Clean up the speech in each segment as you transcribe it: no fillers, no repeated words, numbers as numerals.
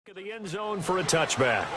Of the end zone for a touchback.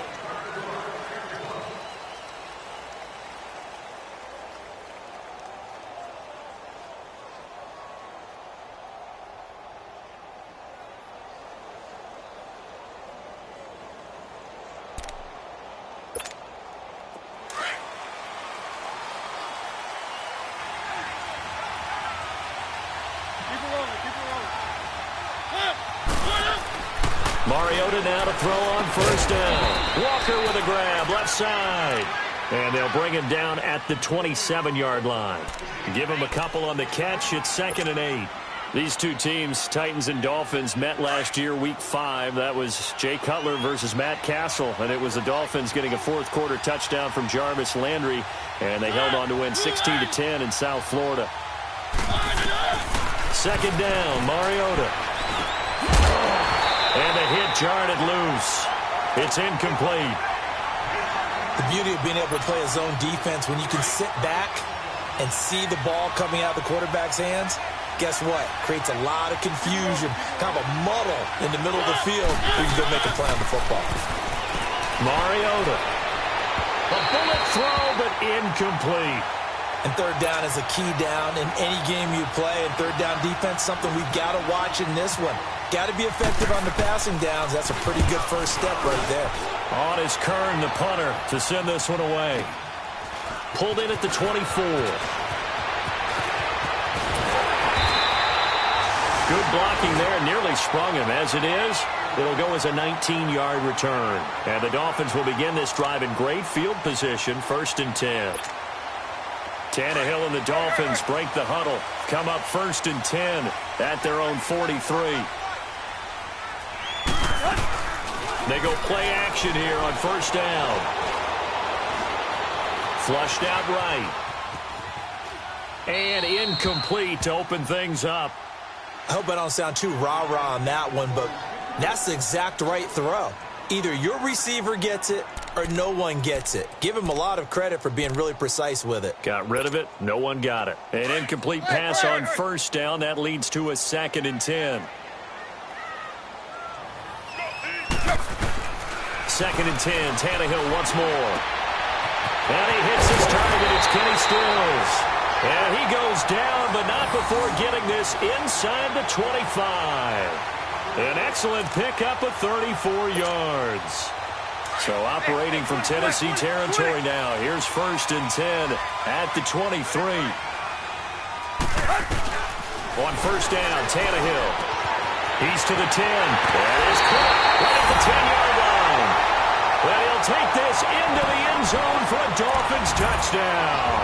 Mariota now to throw on first down. Walker with a grab, left side. And they'll bring him down at the 27-yard line. Give him a couple on the catch. It's 2nd and 8. These two teams, Titans and Dolphins, met last year, Week 5. That was Jay Cutler versus Matt Castle. And it was the Dolphins getting a fourth-quarter touchdown from Jarvis Landry. And they held on to win 16-10 in South Florida. 2nd down, Mariota. And the hit jarred it loose. It's incomplete. The beauty of being able to play a zone defense when you can sit back and see the ball coming out of the quarterback's hands, guess what? Creates a lot of confusion, kind of a muddle in the middle of the field where you can go make a play on the football. Mariota. A bullet throw, but incomplete. And third down is a key down in any game you play. And third down defense, something we've got to watch in this one. Got to be effective on the passing downs. That's a pretty good first step right there. On is Kern, the punter, to send this one away. Pulled in at the 24. Good blocking there. Nearly sprung him. As it is, it'll go as a 19-yard return. And the Dolphins will begin this drive in great field position, 1st and 10. Tannehill and the Dolphins break the huddle. Come up 1st and 10 at their own 43. They go play action here on 1st down. Flushed out right. And incomplete to open things up. I hope I don't sound too rah-rah on that one, but that's the exact right throw. Either your receiver gets it or no one gets it. Give him a lot of credit for being really precise with it. Got rid of it. No one got it. An incomplete pass on 1st down. That leads to a 2nd and 10. 2nd and 10. Tannehill once more. And he hits his target. It's Kenny Stills. And he goes down, but not before getting this inside the 25. An excellent pickup of 34 yards. So operating from Tennessee territory now. Here's 1st and 10 at the 23. On 1st down, Tannehill. He's to the 10. That is caught right at the 10-yard line. Well, he'll take this into the end zone for a Dolphins touchdown.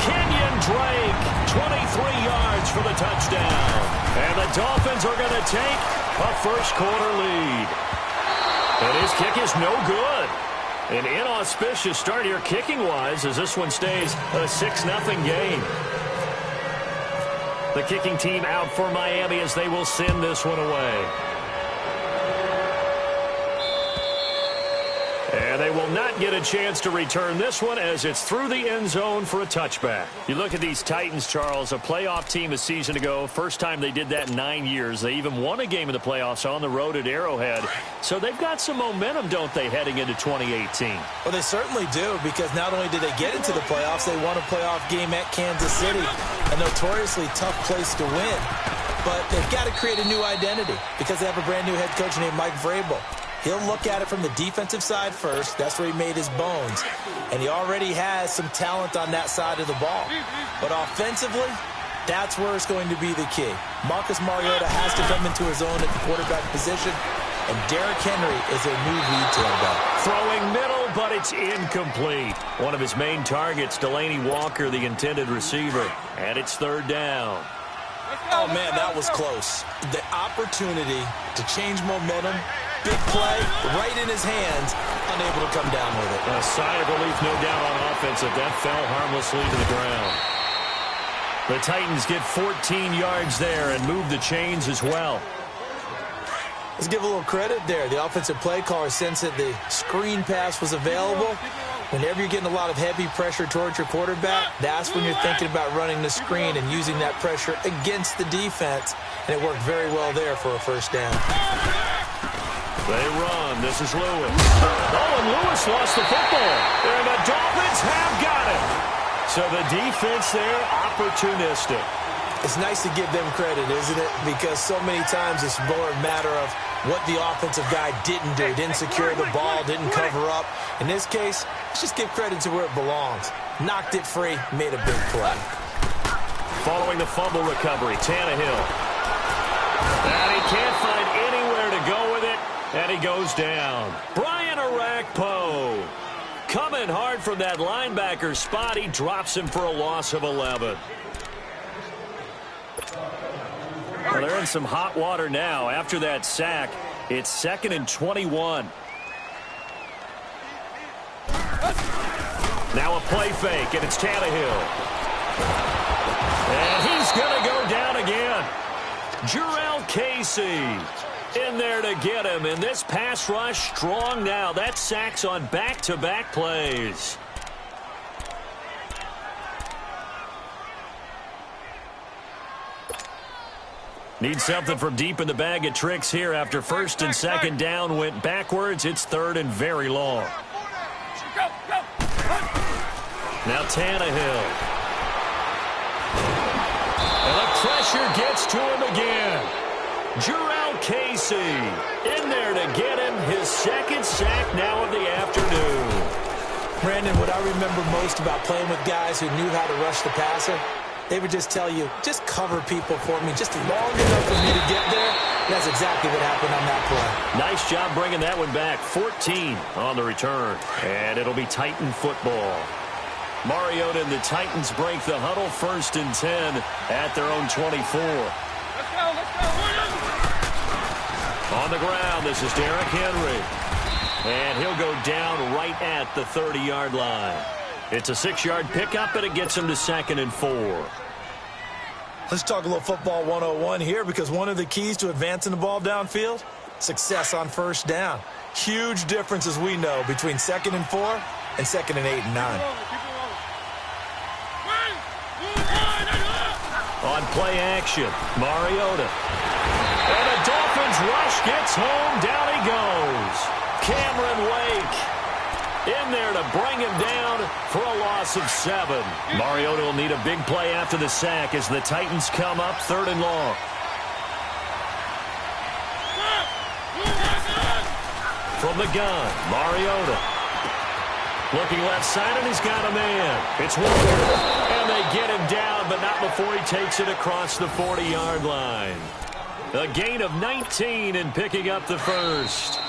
Kenyon Drake, 23 yards for the touchdown. And the Dolphins are going to take a first-quarter lead. And his kick is no good. An inauspicious start here kicking-wise as this one stays a 6-0 game. The kicking team out for Miami as they will send this one away. And they will not get a chance to return this one as it's through the end zone for a touchback. You look at these Titans, Charles, a playoff team a season ago. First time they did that in 9 years. They even won a game in the playoffs on the road at Arrowhead. So they've got some momentum, don't they, heading into 2018? Well, they certainly do, because not only did they get into the playoffs, they won a playoff game at Kansas City, a notoriously tough place to win. But they've got to create a new identity because they have a brand new head coach named Mike Vrabel. He'll look at it from the defensive side first. That's where he made his bones. And he already has some talent on that side of the ball. But offensively, that's where it's going to be the key. Marcus Mariota has to come into his own at the quarterback position. And Derrick Henry is their new lead tailback. Throwing middle, but it's incomplete. One of his main targets, Delaney Walker, the intended receiver. And it's 3rd down. Oh, man, that was close. The opportunity to change momentum. Big play, right in his hands, unable to come down with it. A sigh of relief, no doubt, on offense if that fell harmlessly to the ground. The Titans get 14 yards there and move the chains as well. Let's give a little credit there. The offensive play caller sensed that the screen pass was available. Whenever you're getting a lot of heavy pressure towards your quarterback, that's when you're thinking about running the screen and using that pressure against the defense. And it worked very well there for a 1st down. They run. This is Lewis. Oh, and Lewis lost the football. And the Dolphins have got it. So the defense there, opportunistic. It's nice to give them credit, isn't it? Because so many times it's more a matter of what the offensive guy didn't do. Didn't secure the ball, didn't cover up. In this case, let's just give credit to where it belongs. Knocked it free, made a big play. Following the fumble recovery, Tannehill. And he can't find anywhere to go with it, and he goes down. Brian Arakpo coming hard from that linebacker spot. He drops him for a loss of 11. Well, they're in some hot water now. After that sack, it's 2nd and 21. Now a play fake, and it's Tannehill. And he's going to go down again. Jurrell Casey in there to get him. And this pass rush strong now. That sacks on back-to-back plays. Need something from deep in the bag of tricks here after 1st and 2nd down went backwards. It's 3rd and very long. Now Tannehill. And the pressure gets to him again. Jurrell Casey in there to get him his 2nd sack now of the afternoon. Brandon, what I remember most about playing with guys who knew how to rush the passer, they would just tell you, just cover people for me, just long enough for me to get there. That's exactly what happened on that play. Nice job bringing that one back. 14 on the return. And it'll be Titan football. Mariota and the Titans break the huddle. 1st and 10 at their own 24. Let's go. On the ground, this is Derrick Henry. And he'll go down right at the 30-yard line. It's a 6-yard pickup, and it gets him to 2nd and 4. Let's talk a little football 101 here, because one of the keys to advancing the ball downfield, success on 1st down. Huge difference, as we know, between 2nd and 4 and 2nd and 8 and 9. On play action, Mariota. And the Dolphins rush gets home. Down he goes. Cameron Wake in there to bring him down for a loss of 7. Mariota will need a big play after the sack as the Titans come up 3rd and long. From the gun, Mariota. Looking left side, and he's got a man. It's Walker. And they get him down, but not before he takes it across the 40-yard line. A gain of 19 and picking up the 1st.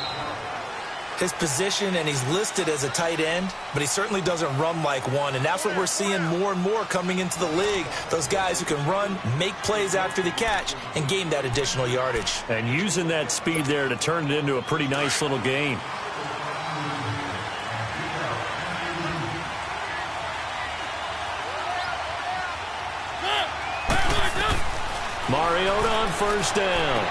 His position, and he's listed as a tight end, but he certainly doesn't run like one, and that's what we're seeing more and more coming into the league. Those guys who can run, make plays after the catch, and gain that additional yardage. And using that speed there to turn it into a pretty nice little game. Mariota on 1st down.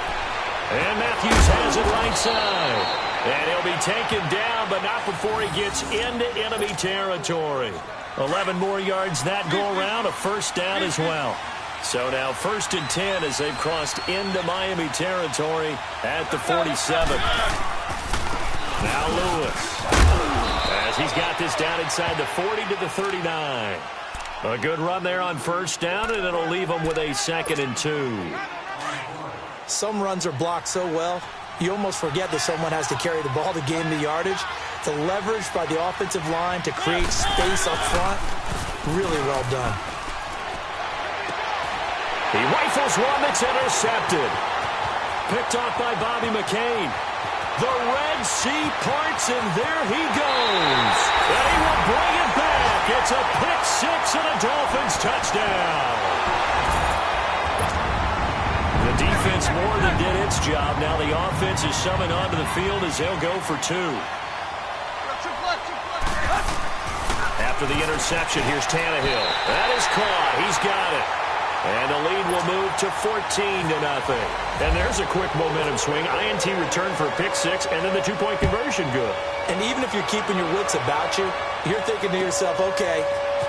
And Matthews has it right side. And he'll be taken down, but not before he gets into enemy territory. 11 more yards that go around, a 1st down as well. So now 1st and 10 as they've crossed into Miami territory at the 47. Now Lewis, as he's got this down inside the 40 to the 39. A good run there on 1st down, and it'll leave them with a 2nd and 2. Some runs are blocked so well, you almost forget that someone has to carry the ball to gain the yardage. The leverage by the offensive line to create space up front, really well done. He rifles one that's intercepted. Picked off by Bobby McCain. The Red Sea parts, and there he goes. And he will bring it back. It's a pick-6 and a Dolphins touchdown. The defense more than did its job. Now the offense is summoned onto the field as they'll go for 2. After the interception, here's Tannehill. That is caught. He's got it. And the lead will move to 14-0. And there's a quick momentum swing. INT return for a pick-6, and then the 2-point conversion good. And even if you're keeping your wits about you, you're thinking to yourself, okay,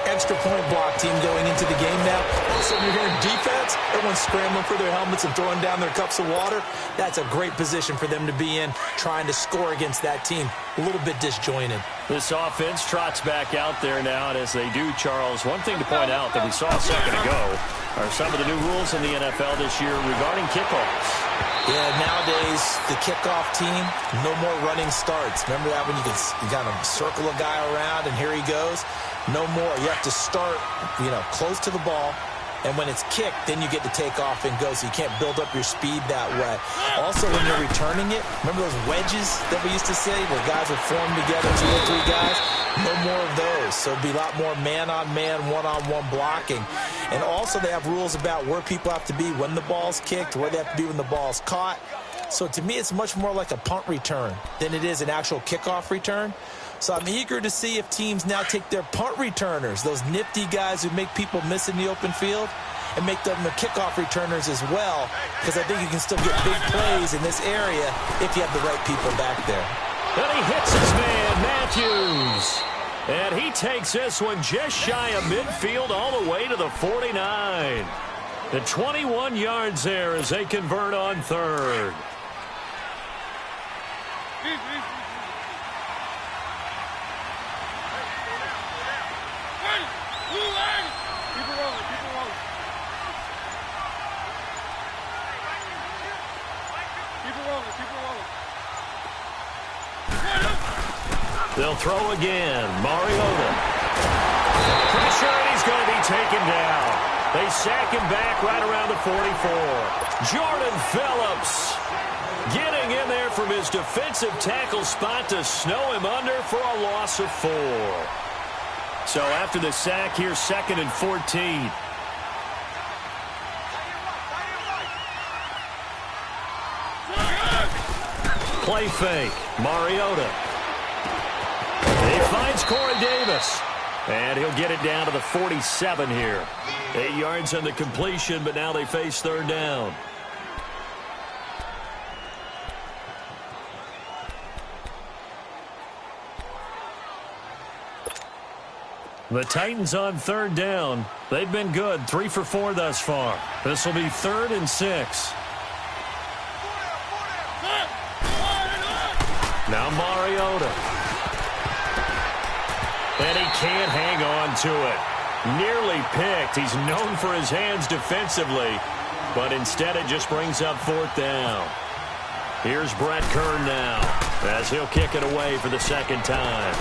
extra point block team going into the game now. All of a sudden you're hearing defense, everyone's scrambling for their helmets and throwing down their cups of water. That's a great position for them to be in, trying to score against that team. A little bit disjointed. This offense trots back out there now, and as they do, Charles, one thing to point out that we saw a second ago are some of the new rules in the NFL this year regarding kickoffs. Yeah, nowadays, the kickoff team, no more running starts. Remember that when you kind of circle a guy around and here he goes? No more. You have to start, close to the ball. And when it's kicked, then you get to take off and go, so you can't build up your speed that way. Also, when you're returning it, remember those wedges that we used to say where guys would form together, 2 or 3 guys? No more of those. So it'll be a lot more man-on-man, one-on-one blocking. And also, they have rules about where people have to be when the ball's kicked, where they have to be when the ball's caught. So to me, it's much more like a punt return than it is an actual kickoff return. So I'm eager to see if teams now take their punt returners, those nifty guys who make people miss in the open field, and make them the kickoff returners as well, because I think you can still get big plays in this area if you have the right people back there. And he hits his man, Matthews. And he takes this one just shy of midfield all the way to the 49. The 21 yards there as they convert on third. They'll throw again. Mariota. Pressure, and he's going to be taken down. They sack him back right around the 44. Jordan Phillips getting in there from his defensive tackle spot to snow him under for a loss of 4. So after the sack here, 2nd and 14. Play fake. Mariota. He finds Corey Davis. And he'll get it down to the 47 here. 8 yards on the completion, but now they face third down. The Titans on third down. They've been good, 3 for 4 thus far. This will be 3rd and 6. Now Mariota. And he can't hang on to it. Nearly picked. He's known for his hands defensively, but instead it just brings up 4th down. Here's Brett Kern now as he'll kick it away for the 2nd time.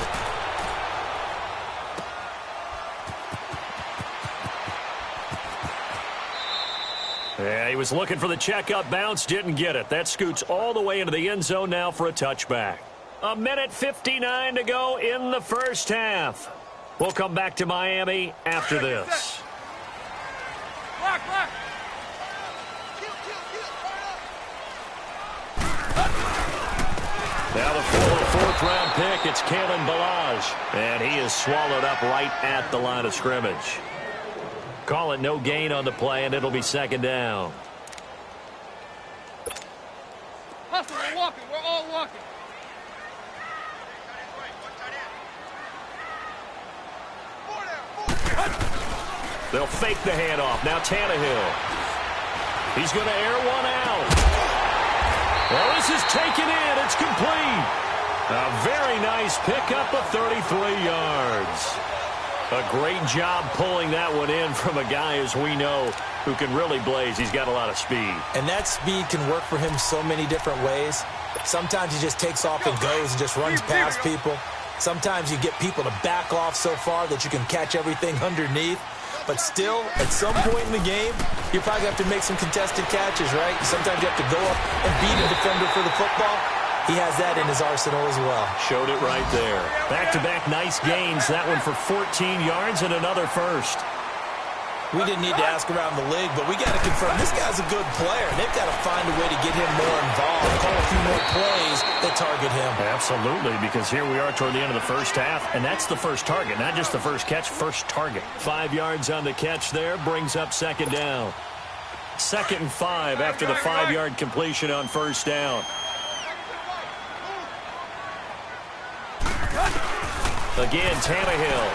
Yeah, he was looking for the checkup bounce, didn't get it. That scoots all the way into the end zone now for a touchback. 1:59 to go in the first half. We'll come back to Miami after this. Now the 4th round pick, it's Kalen Ballage. And he is swallowed up right at the line of scrimmage. Call it no gain on the play, and it'll be 2nd down. Hustle, we're walking. We're all walking. They'll fake the handoff. Now Tannehill. He's going to air one out. Well, this is taken in. It's complete. A very nice pickup of 33 yards. A great job pulling that one in from a guy, as we know, who can really blaze. He's got a lot of speed. And that speed can work for him so many different ways. Sometimes he just takes off and goes and just runs past people. Sometimes you get people to back off so far that you can catch everything underneath. But still, at some point in the game, you probably have to make some contested catches, right? Sometimes you have to go up and beat a defender for the football. He has that in his arsenal as well. Showed it right there. Back-to-back nice gains. That one for 14 yards and another first. We didn't need to ask around the league, but we got to confirm this guy's a good player. They've got to find a way to get him more involved, call a few more plays that target him. Absolutely, because here we are toward the end of the first half, and that's the first target, not just the first catch, first target. 5 yards on the catch there, brings up 2nd down. 2nd and 5 after the 5-yard completion on first down. Again, Tannehill.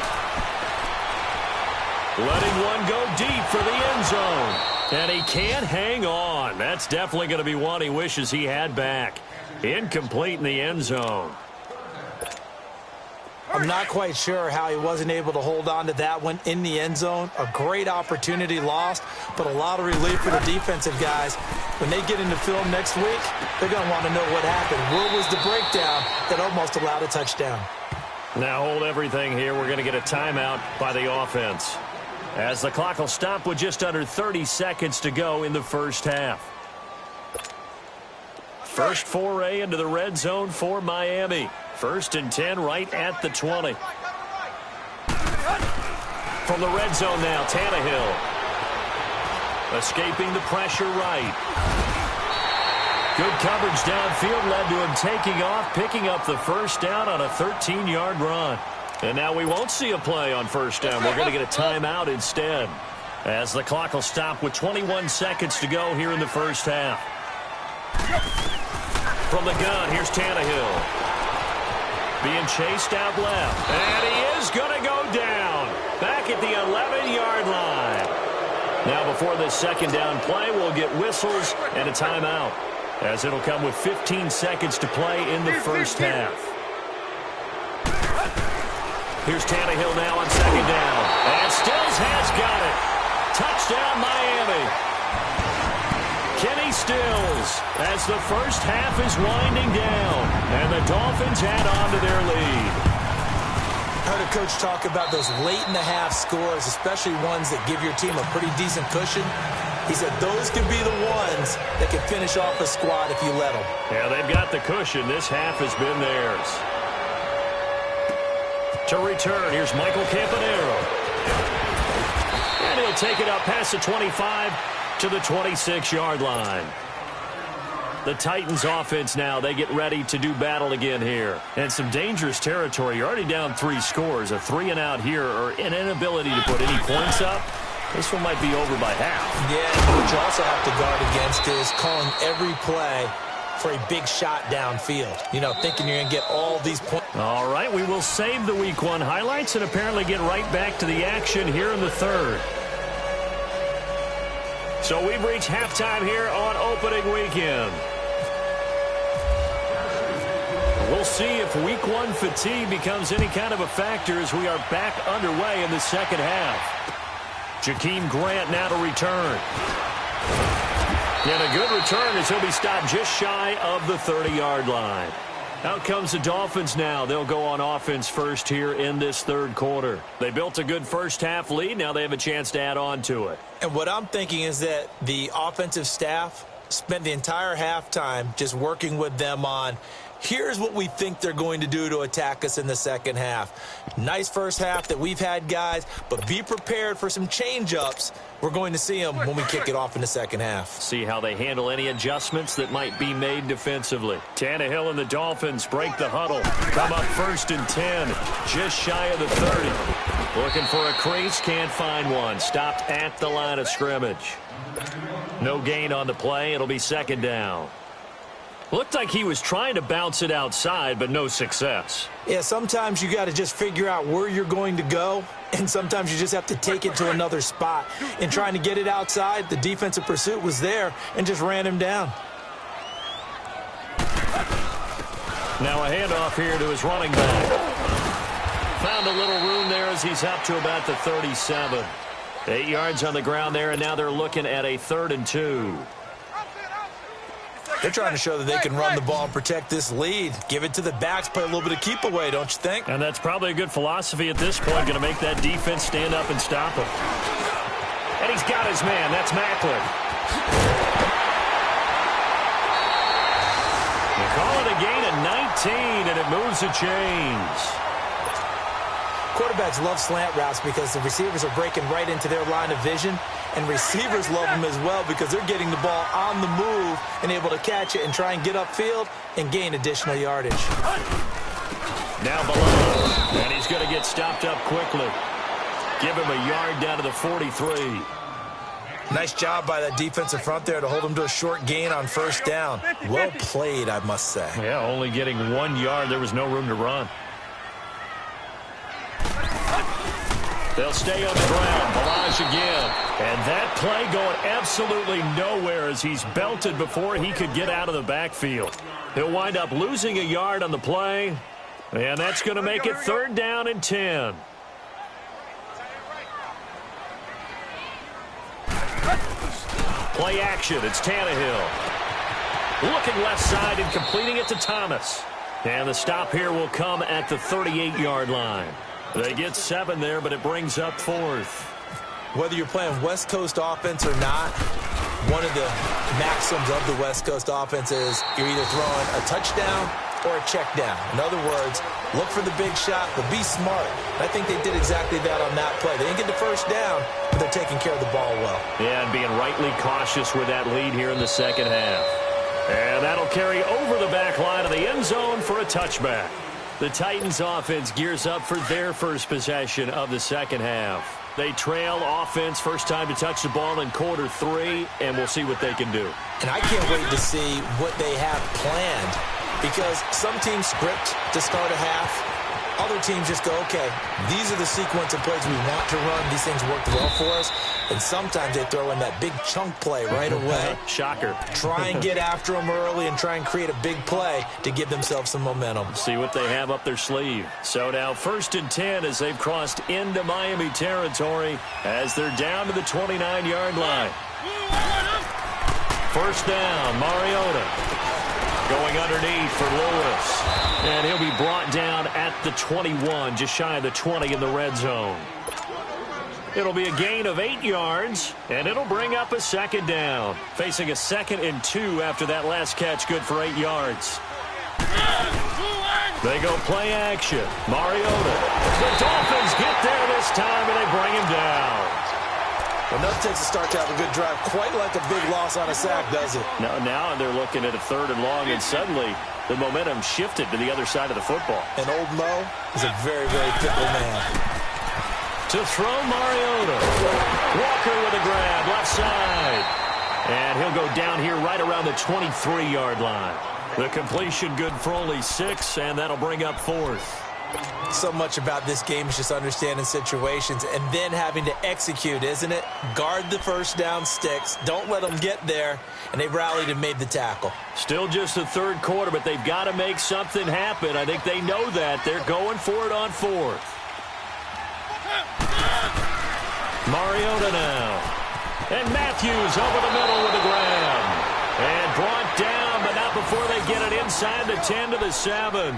letting one go deep for the end zone. And he can't hang on. That's definitely going to be one he wishes he had back. Incomplete in the end zone. I'm not quite sure how he wasn't able to hold on to that one in the end zone. A great opportunity lost, but a lot of relief for the defensive guys. When they get into film next week, they're going to want to know what happened. Where was the breakdown that almost allowed a touchdown? Now hold everything here. We're going to get a timeout by the offense, as the clock will stop with just under 30 seconds to go in the first half. First foray into the red zone for Miami. 1st and 10 right at the 20. From the red zone now, Tannehill. Escaping the pressure right. Good coverage downfield led to him taking off, picking up the first down on a 13-yard run. And now we won't see a play on first down. We're going to get a timeout instead, as the clock will stop with 21 seconds to go here in the first half. From the gun, here's Tannehill. Being chased out left. And he is going to go down. Back at the 11-yard line. Now before this second down play, we'll get whistles and a timeout, as it'll come with 15 seconds to play in the first half. Here's Tannehill now on second down. And Stills has got it. Touchdown, Miami. Kenny Stills, as the first half is winding down, and the Dolphins add on to their lead. I heard a coach talk about those late-in-the-half scores, especially ones that give your team a pretty decent cushion. He said those could be the ones that can finish off a squad if you let them. Yeah, they've got the cushion. This half has been theirs. To return, here's Michael Campanaro. And he'll take it up past the 25 to the 26-yard line. The Titans offense now, they get ready to do battle again here. And some dangerous territory. You're already down 3 scores. A 3-and-out here, or an inability to put any points up. This one might be over by half. Yeah, what you also have to guard against is calling every play for a big shot downfield. You know, thinking you're going to get all these points. All right, we will save the Week 1 highlights and apparently get right back to the action here in the third. So we've reached halftime here on opening weekend. We'll see if Week 1 fatigue becomes any kind of a factor as we are back underway in the second half. Jakeem Grant now to return. And a good return as he'll be stopped just shy of the 30-yard line. Out comes the Dolphins now. They'll go on offense first here in this third quarter. They built a good first half lead. Now they have a chance to add on to it. And what I'm thinking is that the offensive staff spent the entire halftime just working with them on, here's what we think they're going to do to attack us in the second half. Nice first half that we've had, guys, but be prepared for some change-ups. We're going to see them when we kick it off in the second half. See how they handle any adjustments that might be made defensively. Tannehill and the Dolphins break the huddle. Come up 1st and 10, just shy of the 30. Looking for a crease, can't find one. Stopped at the line of scrimmage. No gain on the play. It'll be second down. Looked like he was trying to bounce it outside, but no success. Yeah, sometimes you got to just figure out where you're going to go, and sometimes you just have to take it to another spot. In trying to get it outside, the defensive pursuit was there and just ran him down. Now a handoff here to his running back. Found a little room there as he's up to about the 37. 8 yards on the ground there, and now they're looking at a 3rd and 2. They're trying to show that they can run the ball and protect this lead. Give it to the backs, play a little bit of keep away, don't you think? And that's probably a good philosophy at this point, going to make that defense stand up and stop him. And he's got his man. That's Macklin. They call it a gain of 19, and it moves the chains. Quarterbacks love slant routes because the receivers are breaking right into their line of vision, and receivers love them as well because they're getting the ball on the move and able to catch it and try and get upfield and gain additional yardage. Now below, and he's going to get stopped up quickly. Give him a yard down to the 43. Nice job by that defensive front there to hold him to a short gain on first down. Well played, I must say. Yeah, only getting 1 yard. There was no room to run. They'll stay on the ground. Balaj again. And that play going absolutely nowhere as he's belted before he could get out of the backfield. He'll wind up losing a yard on the play. And that's going to make it 3rd down and 10. Play action. It's Tannehill. Looking left side and completing it to Thomas. And the stop here will come at the 38-yard line. They get 7 there, but it brings up 4th. Whether you're playing West Coast offense or not, one of the maxims of the West Coast offense is you're either throwing a touchdown or a check down. In other words, look for the big shot, but be smart. And I think they did exactly that on that play. They didn't get the first down, but they're taking care of the ball well. Yeah, and being rightly cautious with that lead here in the second half. And that'll carry over the back line of the end zone for a touchback. The Titans offense gears up for their first possession of the second half. They trail offense, first time to touch the ball in quarter 3, and we'll see what they can do. And I can't wait to see what they have planned, because some teams script to start a half. Other teams just go, okay, these are the sequence of plays we want to run. These things work well for us. And sometimes they throw in that big chunk play right away. Shocker. Try and get after them early and try and create a big play to give themselves some momentum. See what they have up their sleeve. So now 1st and 10 as they've crossed into Miami territory as they're down to the 29-yard line. 1st down, Mariota. Going underneath for Lewis. And he'll be brought down at the 21, just shy of the 20 in the red zone. It'll be a gain of 8 yards, and it'll bring up a 2nd down. Facing a 2nd and 2 after that last catch, good for 8 yards. They go play action. Mariota. The Dolphins get there this time, and they bring him down. Well, nothing takes a start to have a good drive quite like a big loss on a sack, does it? No, now they're looking at a 3rd and long, and suddenly the momentum shifted to the other side of the football. And old Mo is a very, very fickle man. To throw Mariota. Walker with a grab, left side. And he'll go down here right around the 23-yard line. The completion good for only 6, and that'll bring up 4th. So much about this game is just understanding situations and then having to execute, isn't it? Guard the first down sticks. Don't let them get there. And they rallied and made the tackle. Still just the 3rd quarter, but they've got to make something happen. I think they know that. They're going for it on 4th. Mariota now. And Matthews over the middle with a grab. And brought down, but not before they get it inside the 10 to the 7.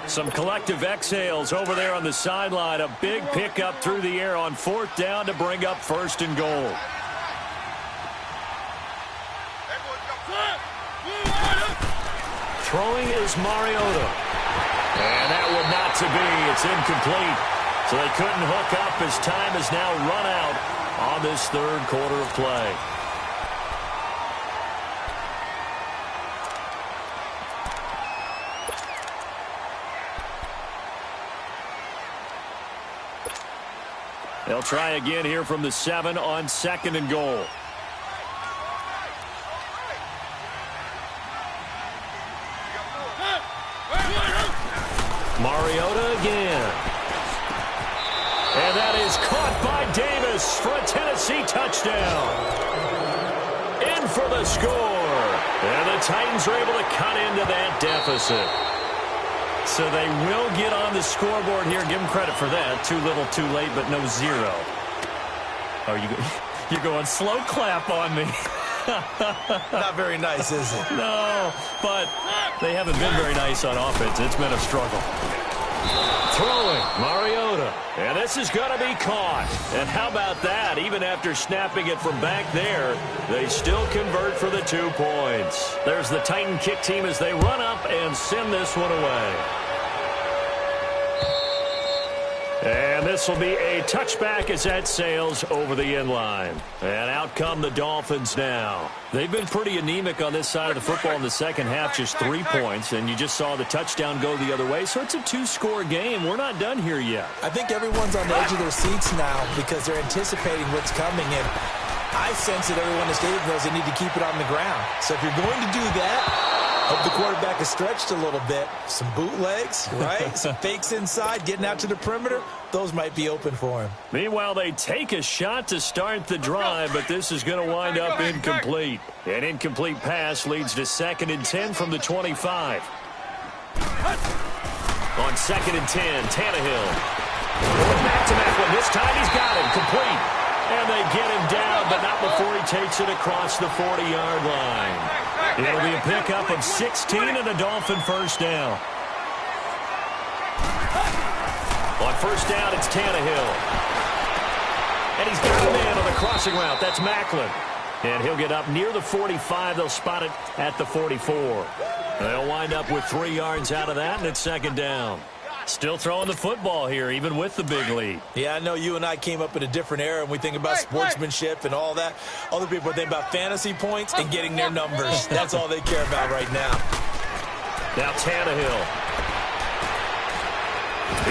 Some collective exhales over there on the sideline. A big pickup through the air on 4th down to bring up 1st and goal. Throwing is Mariota. And that one not to be. It's incomplete. So they couldn't hook up as time has now run out on this 3rd quarter of play. They'll try again here from the 7 on 2nd and goal. Mariota again. And that is caught by Davis for a Tennessee touchdown. In for the score. And the Titans are able to cut into that deficit. So they will get on the scoreboard here. Give them credit for that. Too little, too late, but no 0. Oh, you're going slow clap on me. Not very nice, is it? No, but they haven't been very nice on offense. It's been a struggle. Throwing, Mariota. And this is going to be caught. And how about that? Even after snapping it from back there, they still convert for the 2 points. There's the Titan kick team as they run up and send this one away. And this will be a touchback as that sails over the end line. And out come the Dolphins now. They've been pretty anemic on this side of the football in the second half, just 3 points. And you just saw the touchdown go the other way. So it's a 2-score game. We're not done here yet. I think everyone's on the edge of their seats now because they're anticipating what's coming. And I sense that everyone in the stadium knows they need to keep it on the ground. So if you're going to do that, Hope the quarterback is stretched a little bit. Some bootlegs, right? Some fakes inside, getting out to the perimeter. Those might be open for him. Meanwhile, they take a shot to start the drive, but this is going to wind up incomplete. An incomplete pass leads to 2nd and 10 from the 25. On 2nd and 10, Tannehill. Going back to Macklin. This time he's got him. Complete. And they get him down, but not before he takes it across the 40-yard line. It'll be a pickup of 16 and a Dolphin first down. On first down, it's Tannehill. And he's got a man on the crossing route. That's Macklin. And he'll get up near the 45. They'll spot it at the 44. They'll wind up with 3 yards out of that, and it's 2nd down. Still throwing the football here, even with the big lead. Yeah, I know you and I came up in a different era, and we think about sportsmanship and all that. Other people think about fantasy points and getting their numbers. That's all they care about right now. Now Tannehill.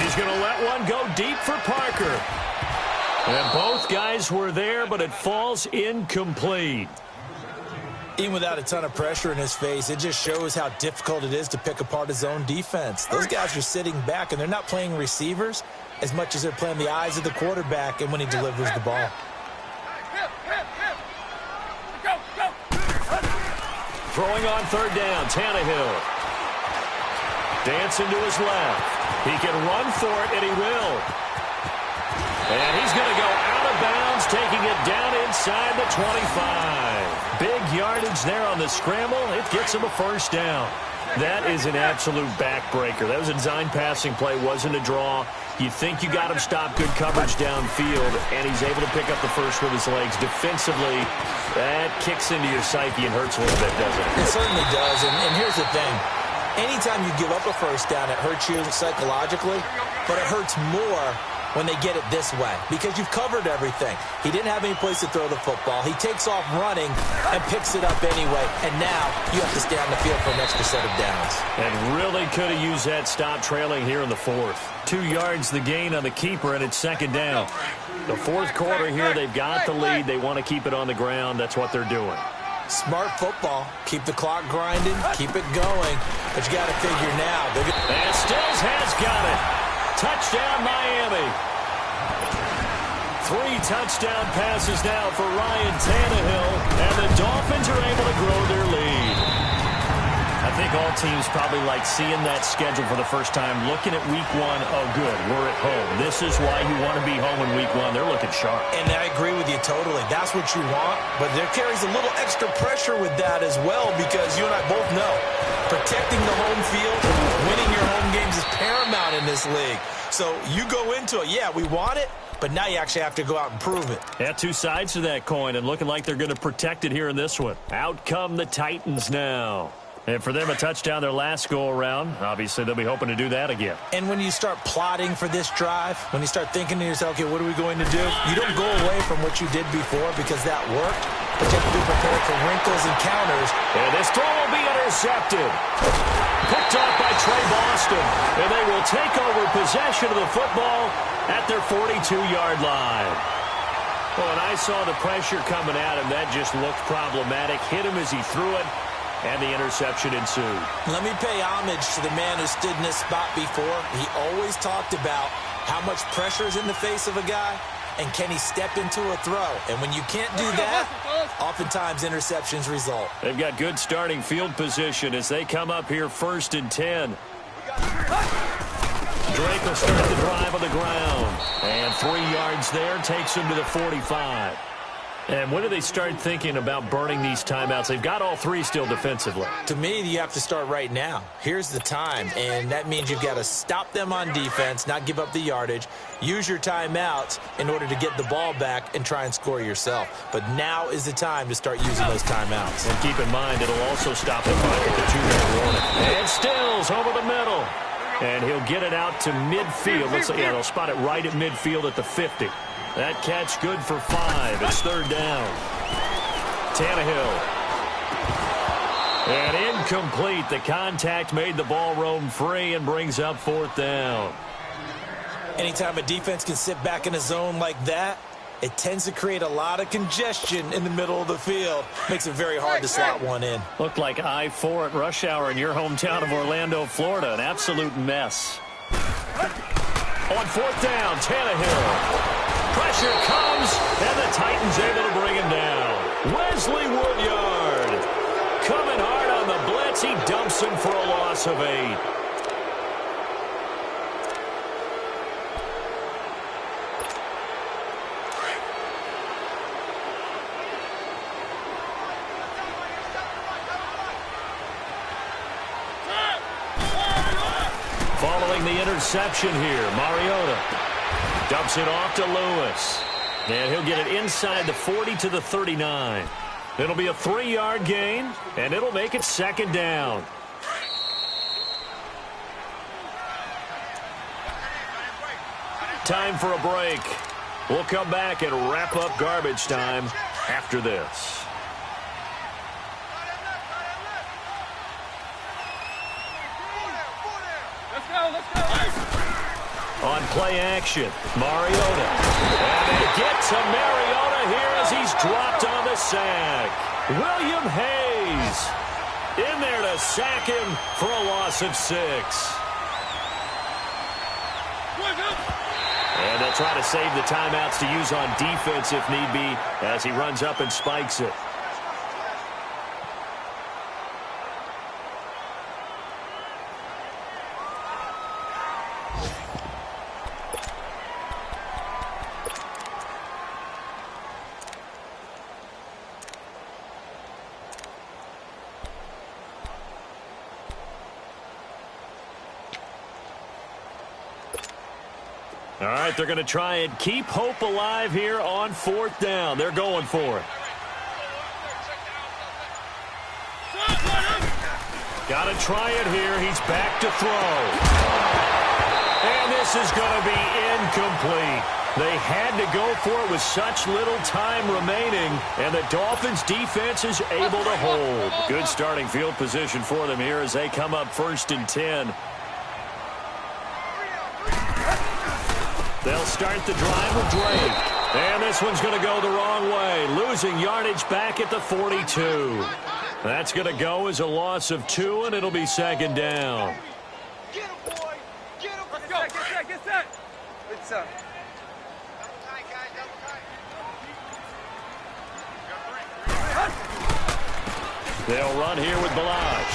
He's going to let one go deep for Parker. And both guys were there, but it falls incomplete. Even without a ton of pressure in his face, it just shows how difficult it is to pick apart his own defense. Those guys are sitting back, and they're not playing receivers as much as they're playing the eyes of the quarterback and when he delivers the ball. Throwing on 3rd down, Tannehill. Dancing to his left. He can run for it, and he will. And he's going to go out of bounds, taking it down inside the 25. Big yardage there on the scramble. It gets him a first down. That is an absolute backbreaker. That was a design passing play, wasn't a draw. You think you got him stopped, good coverage downfield, and he's able to pick up the first with his legs. Defensively, that kicks into your psyche and hurts a little bit, doesn't it? It certainly does, and here's the thing. Anytime you give up a first down, it hurts you psychologically, but it hurts more when they get it this way, because you've covered everything. He didn't have any place to throw the football. He takes off running and picks it up anyway, and now you have to stay on the field for an extra set of downs. And really could have used that stop trailing here in the 4th. 2 yards the gain on the keeper, and it's 2nd down. The 4th quarter here, they've got the lead. They want to keep it on the ground. That's what they're doing. Smart football. Keep the clock grinding, keep it going, but you got to figure now. And Stills has got it. Touchdown, Miami. 3 touchdown passes now for Ryan Tannehill, and the Dolphins are able to grow their lead. I think all teams probably like seeing that schedule for the first time, looking at week 1. Oh, good, we're at home. This is why you want to be home in week 1. They're looking sharp. And I agree with you totally. That's what you want, but there carries a little extra pressure with that as well, because you and I both know protecting the home field, winning your home games is paramount in this league. So you go into it, yeah, we want it, but now you actually have to go out and prove it. Yeah, 2 sides to that coin, and looking like they're going to protect it here in this one. Out come the Titans now. And for them, a touchdown their last go-around. Obviously, they'll be hoping to do that again. And when you start plotting for this drive, when you start thinking to yourself, okay, what are we going to do? You don't go away from what you did before because that worked, but you have to be prepared for wrinkles and counters. And this throw will be intercepted. Picked off by Trey Boston. And they will take over possession of the football at their 42-yard line. Well, when I saw the pressure coming at him, that just looked problematic. Hit him as he threw it. And the interception ensued. Let me pay homage to the man who stood in this spot before. He always talked about how much pressure is in the face of a guy, and can he step into a throw. And when you can't do that, oftentimes interceptions result. They've got good starting field position as they come up here 1st and 10. Drake will start the drive on the ground. And 3 yards there takes him to the 45. And when do they start thinking about burning these timeouts? They've got all 3 still defensively. To me, you have to start right now. Here's the time, and that means you've got to stop them on defense, not give up the yardage, use your timeouts in order to get the ball back and try and score yourself. But now is the time to start using those timeouts. And keep in mind, it'll also stop the clock at the 2-minute warning. And Stills over the middle. And he'll get it out to midfield. Looks like, yeah, they'll spot it right at midfield at the 50. That catch good for 5. It's 3rd down. Tannehill. And incomplete. The contact made the ball roam free and brings up 4th down. Anytime a defense can sit back in a zone like that, It tends to create a lot of congestion in the middle of the field. Makes it very hard to slot one in. Looked like I-4 at rush hour in your hometown of Orlando, Florida. An absolute mess. On fourth down, Tannehill. Pressure comes, and the Titans able to bring him down. Wesley Woodyard coming hard on the blitz. He dumps him for a loss of 8. Following the interception here, Mariota dumps it off to Lewis. And he'll get it inside the 40 to the 39. It'll be a 3-yard gain, and it'll make it second down. Time for a break. We'll come back and wrap up garbage time after this. Let's go. On play action, Mariota. And they get to Mariota here as he's dropped on the sack. William Hayes in there to sack him for a loss of 6. And they'll try to save the timeouts to use on defense if need be as he runs up and spikes it. All right, they're going to try and keep hope alive here on fourth down. They're going for it. Got to try it here. He's back to throw. And this is going to be incomplete. They had to go for it with such little time remaining, and the Dolphins' defense is able to hold. Good starting field position for them here as they come up 1st and 10. They'll start the drive with Drake. And this one's going to go the wrong way. Losing yardage back at the 42. That's going to go as a loss of 2, and it'll be second down. Get him, boy. Get him. Let's go. Get set. Good stuff. Double tight, guys. Double tight. They'll run here with Balaj.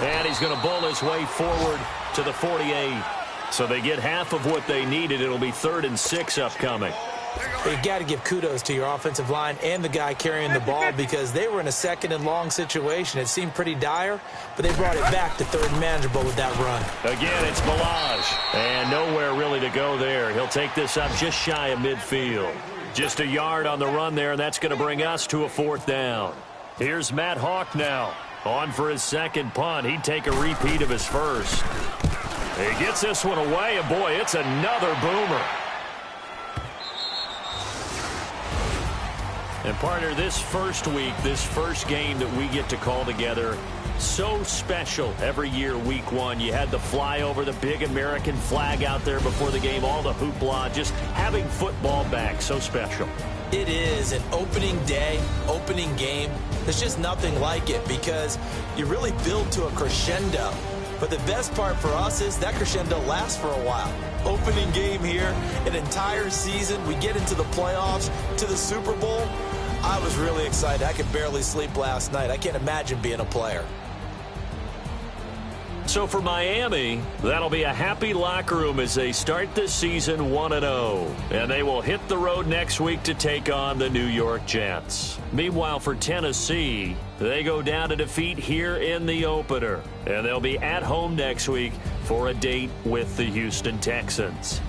And he's going to bull his way forward to the 48. So they get half of what they needed. It'll be 3rd and 6 upcoming. You've got to give kudos to your offensive line and the guy carrying the ball because they were in a 2nd and long situation. It seemed pretty dire, but they brought it back to 3rd and manageable with that run. Again, it's Balaj. And nowhere really to go there. He'll take this up just shy of midfield. Just a yard on the run there, and that's going to bring us to a 4th down. Here's Matt Hawk now. On for his second punt. He'd take a repeat of his first. He gets this one away, and boy, it's another boomer. And partner, this first week, this first game that we get to call together, so special every year, week 1. You had the flyover, the big American flag out there before the game, all the hoopla, just having football back, so special. It is an opening day, opening game. There's just nothing like it because you really build to a crescendo. But the best part for us is that crescendo lasts for a while. Opening game here, an entire season. We get into the playoffs, to the Super Bowl. I was really excited. I could barely sleep last night. I can't imagine being a player. So for Miami, that'll be a happy locker room as they start this season 1-0. And they will hit the road next week to take on the New York Jets. Meanwhile, for Tennessee, they go down to defeat here in the opener. And they'll be at home next week for a date with the Houston Texans.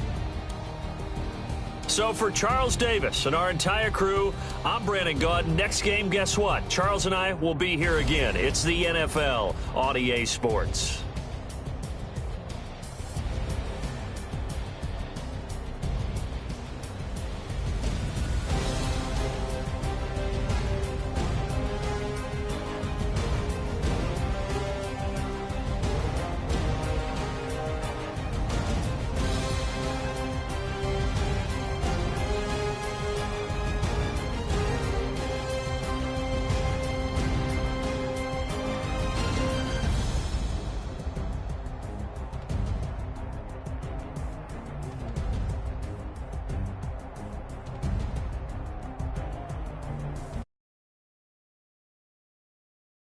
So for Charles Davis and our entire crew, I'm Brandon Gaudin. Next game, guess what? Charles and I will be here again. It's the NFL on EA Sports.